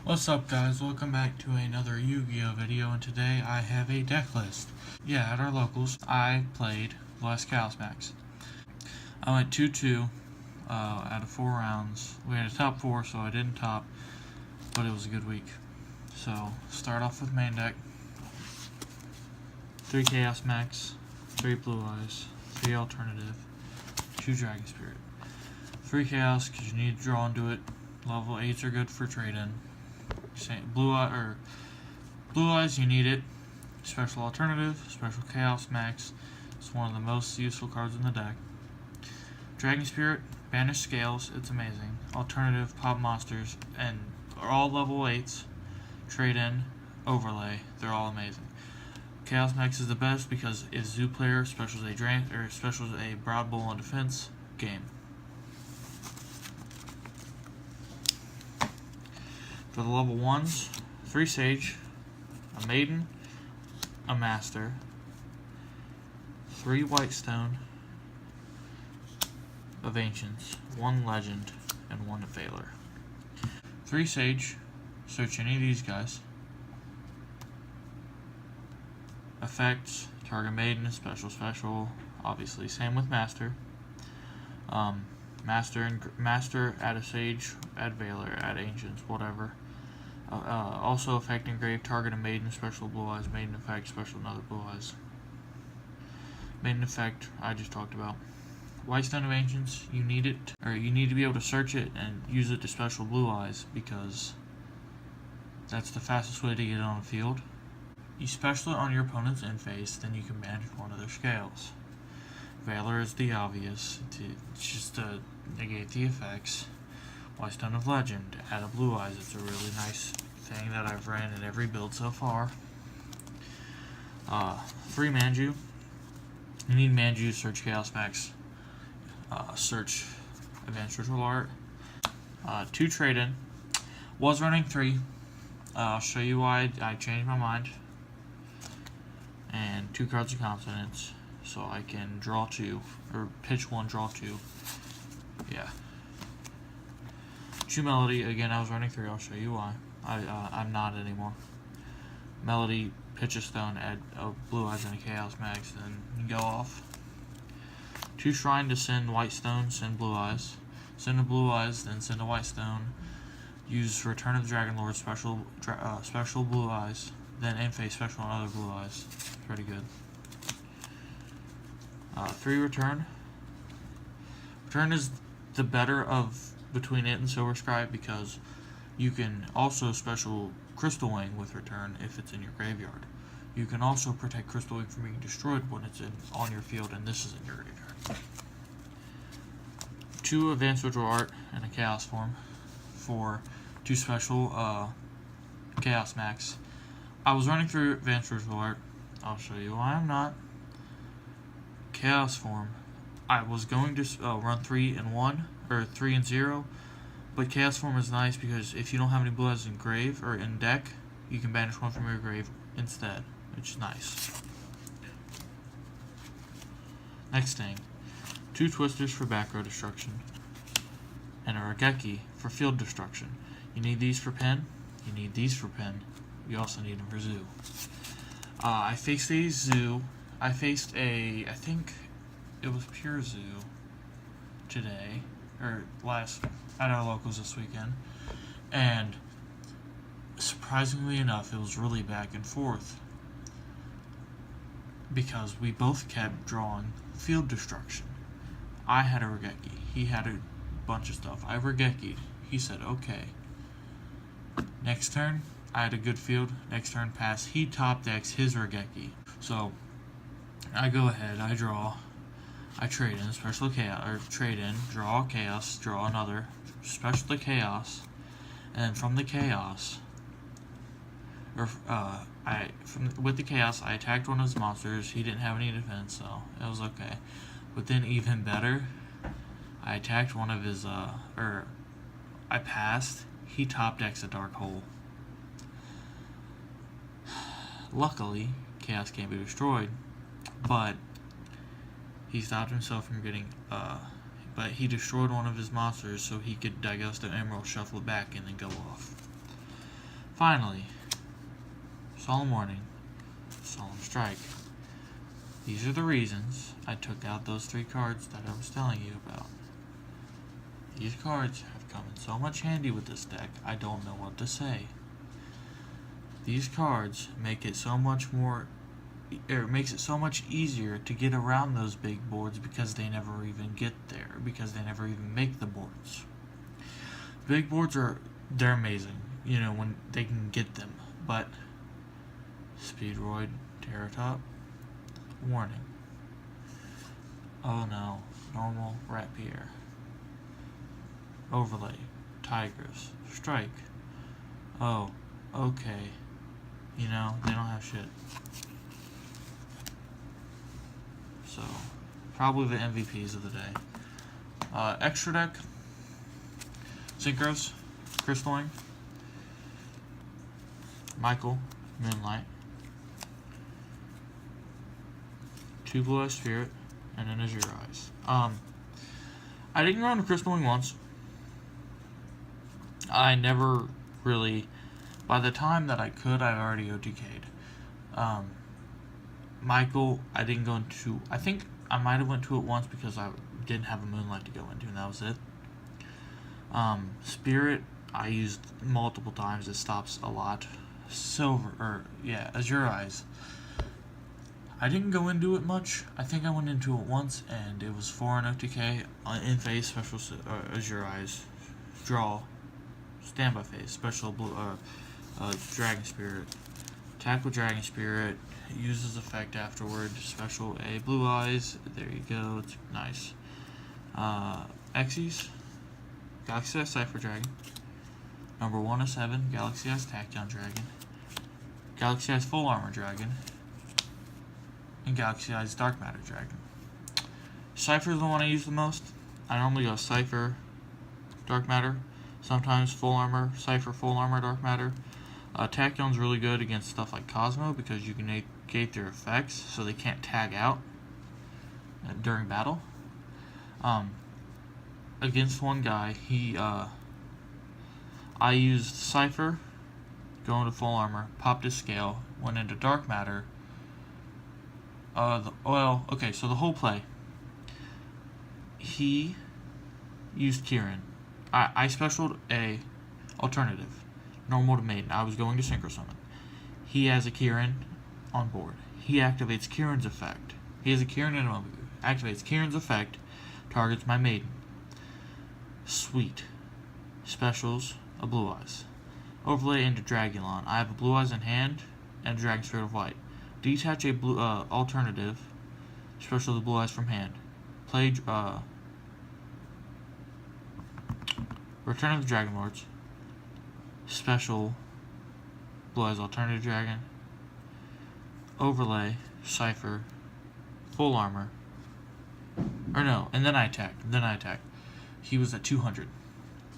What's up guys, welcome back to another Yu-Gi-Oh video, and today I have a deck list. Yeah, at our locals, I played last Chaos Max. I went 2-2 out of 4 rounds. We had a top 4, so I didn't top, but it was a good week. So, start off with main deck. 3 Chaos Max, 3 Blue Eyes, 3 Alternative, 2 Dragon Spirit. 3 Chaos, because you need to draw into it. Level 8s are good for trade-in. Blue Eyes, you need it. Special Alternative, Special Chaos Max. It's one of the most useful cards in the deck. Dragon Spirit, Banish Scales, it's amazing. Alternative, Pop Monsters, and are all level 8s. Trade-in, Overlay, they're all amazing. Chaos Max is the best because if Zoo player specials a Broad Bull on defense, game. For the level 1s, 3 Sage, a Maiden, a Master, 3 Whitestone of Ancients, 1 Legend, and 1 Veiler. 3 Sage, search any of these guys. Effects, target Maiden, special, obviously. Same with Master. Master, add a Sage, add Veiler, add Ancients, whatever. Also effect engrave, target a Maiden, special Blue Eyes, Maiden effect, special another Blue Eyes. Maiden effect, I just talked about. Whitestone of Ancients, you need it, or you need to be able to search it and use it to special Blue Eyes, because that's the fastest way to get it on the field. You special it on your opponent's end phase, then you can banish one of their scales. Veiler is the obvious, it's just to negate the effects. Whitestone of Legend, add a Blue Eyes, it's a really nice thing that I've ran in every build so far. 3 Manju, you need Manju, search Chaos Max, search Advanced Ritual Art. 2 Trade-in, was running 3, I'll show you why I changed my mind. And 2 Cards of Confidence, so I can draw 2, or pitch 1, draw 2, yeah. 2 Melody, again I was running 3, I'll show you why. I'm not anymore. Melody, pitch a stone, add a Blue Eyes and a Chaos Max, then you go off. 2 Shrine to send Whitestone, send Blue Eyes. Send a Blue Eyes, then send a Whitestone. Use Return of the Dragon Lord, special Blue Eyes, then end phase special on other Blue Eyes. Pretty good. 3 Return. Return is the better of between it and Silver Scribe, because you can also special Crystal Wing with Return if it's in your graveyard. You can also protect Crystal Wing from being destroyed when it's on your field and this is in your graveyard. 2 Advanced Ritual Art and a Chaos Form for 2 special Chaos Max. I was running through Advanced Ritual Art. I'll show you why I'm not. Chaos Form. I was going to run 3 and 1, or 3 and 0, but Chaos Form is nice because if you don't have any Blue Eyes in grave or in deck, you can banish 1 from your grave instead, which is nice. Next thing, 2 Twisters for back row destruction, and a Raigeki for field destruction. You need these for pen, you need these for pen, you also need them for zoo. I faced a zoo, I faced I think it was Pure Zoo today, or at our locals this weekend, and surprisingly enough, it was really back and forth because we both kept drawing field destruction. I had a Raigeki, he had a bunch of stuff. I Raigeki'd, he said okay. Next turn, I had a good field. Next turn pass, he top decks his Raigeki. So I go ahead, I draw. I trade in, special chaos, or trade in, draw chaos, draw another, special to chaos, and then from the chaos, with the chaos, I attacked one of his monsters. He didn't have any defense, so it was okay. But then even better, I attacked one of his, I passed. He top decks a Dark Hole. Luckily, chaos can't be destroyed, but he stopped himself from getting, but he destroyed one of his monsters so he could Daigusto Emerald, shuffle it back, and then go off. Finally, Solemn Warning, Solemn Strike. These are the reasons I took out those 3 cards that I was telling you about. These cards have come in so much handy with this deck, I don't know what to say. These cards make it so much makes it so much easier to get around those big boards because they never even get there, because they never even make the boards. Big boards they're amazing, when they can get them, but Speedroid, Terratop, warning. Oh no, normal Rapier. Overlay, Tigers, Strike. Oh, okay. They don't have shit. So, probably the MVPs of the day. Extra deck, Synchros, Crystalline, Michael, Moonlight, 2 Blue Eyes Spirit, and an Azure Eyes. I didn't go into Crystalline once. I never really, by the time that I could, I already OTK'd. Michael, I didn't go into, I think I might have went to it once because I didn't have a Moonlight to go into, and that was it. Spirit, I used multiple times, it stops a lot. Azure Eyes. I didn't go into it much. I think I went into it once, and it was 4 in OTK, in phase, special Azure Eyes, draw, standby phase, special blue, Dragon Spirit, attack with Dragon Spirit, uses effect afterward, special A, Blue Eyes, there you go, it's nice. Xyz, Galaxy Eyes Cypher Dragon, number 1 of 7, Galaxy Eyes Tachyon Dragon, Galaxy Eyes Full Armor Dragon, and Galaxy Eyes Dark Matter Dragon. Cypher is the one I use the most. I normally go Cypher, Dark Matter, sometimes Full Armor, Cypher, Full Armor, Dark Matter. Tachyon's really good against stuff like Cosmo because you can negate their effects so they can't tag out during battle. Against one guy, I used Cypher, go into Full Armor, popped his scale, went into Dark Matter. So the whole play, he used Kieran. I specialed a alternative, normal to maiden. I was going to Synchro Summon. He has a Kieran on board. He activates Kieran's effect. He has a Kieran in a activates Kieran's effect, targets my maiden. Sweet. Specials, a Blue Eyes. Overlay into Dragulon. I have a Blue Eyes in hand and a Dragon Spirit of Light. Detach a blue alternative, special the Blue Eyes from hand. Play Return of the Dragon Lords. Special Blue Eyes Alternative Dragon. Overlay, Cypher, Full Armor. Or no, and then I attack. He was at 200.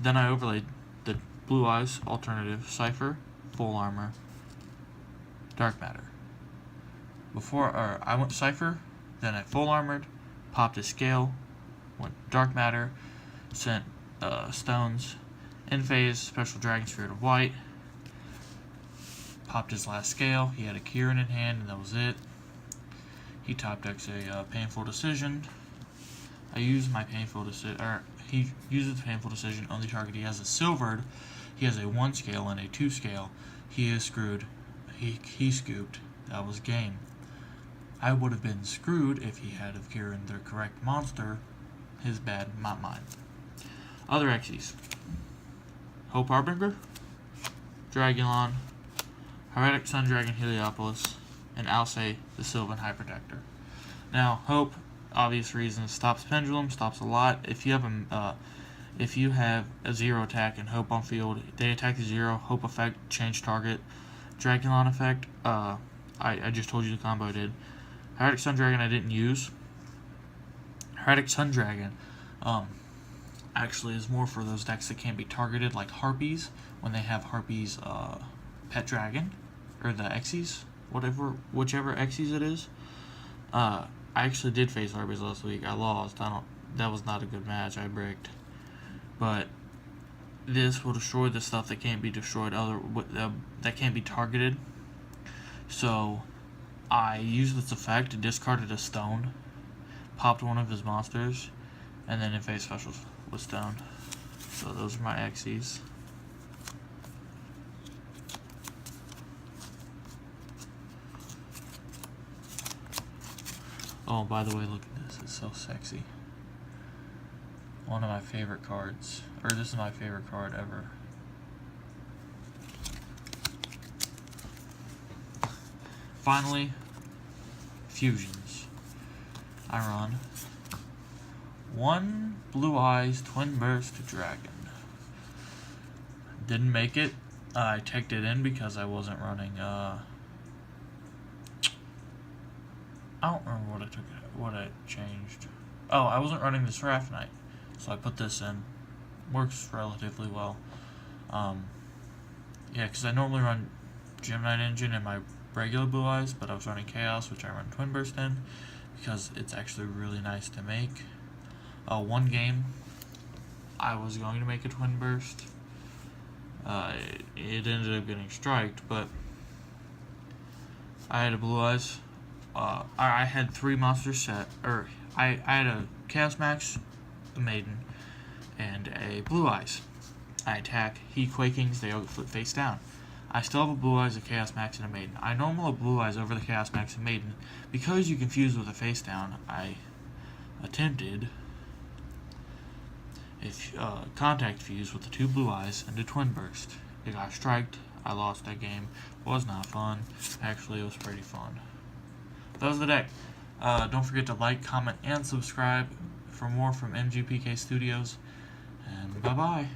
Then I overlaid the Blue Eyes Alternative, Cypher, Full Armor, Dark Matter. I went Cypher, then I Full Armored, popped a scale, went Dark Matter, sent stones, in phase, special Dragon Spirit of White, popped his last scale, he had a Kieran in hand, and that was it. He top decks a Painful Decision. I use my Painful Decision, he uses the Painful Decision on the target. He has a silvered, he has a 1 scale and a 2 scale. He is screwed. He scooped. That was game. I would have been screwed if he had of Kieran the correct monster. His bad, not mine. Other Xyz. Hope Harbinger, Dragulon, Heretic Sun Dragon Heliopolis, and Alcei the Sylvan High Protector. Now, Hope, obvious reasons, stops Pendulum, stops a lot. If you have a 0 attack and Hope on field, they attack the 0, Hope effect, change target. Dragulon effect, I just told you the combo I did. Heretic Sun Dragon I didn't use. Heretic Sun Dragon actually is more for those decks that can't be targeted, like Harpies, when they have Harpies Pet Dragon, or the Xyz, whichever Xyz it is. I actually did face Harpies last week. I lost. That was not a good match. I bricked. But this will destroy the stuff that can't be destroyed, that can't be targeted. So I used this effect, discarded a stone, popped one of his monsters, and then invade specials with stone. So those are my Xyz. Oh, by the way, look at this. It's so sexy. One of my favorite cards. Or this is my favorite card ever. Finally, fusions. I run 1 Blue Eyes Twin Burst Dragon. Didn't make it. I teched it in because I wasn't running, I don't remember what I changed. Oh, I wasn't running the Seraph Knight, so I put this in. Works relatively well. Yeah, because I normally run Gem Knight Engine in my regular Blue Eyes, but I was running Chaos, which I run Twin Burst in, because it's actually really nice to make. One game, I was going to make a Twin Burst. It ended up getting striked, but I had a Blue Eyes. I had 3 monsters set, or I had a Chaos Max, a Maiden, and a Blue Eyes. I attack, he Quakings, they all flip face down. I still have a Blue Eyes, a Chaos Max, and a Maiden. I normal Blue Eyes over the Chaos Max and Maiden. Because you confused with a face down, I attempted a Contact Fuse with the 2 Blue Eyes and a Twin Burst. It got striked. I lost that game. It was not fun. Actually, it was pretty fun. That was the deck. Don't forget to like, comment, and subscribe for more from MGPK Studios. And bye-bye.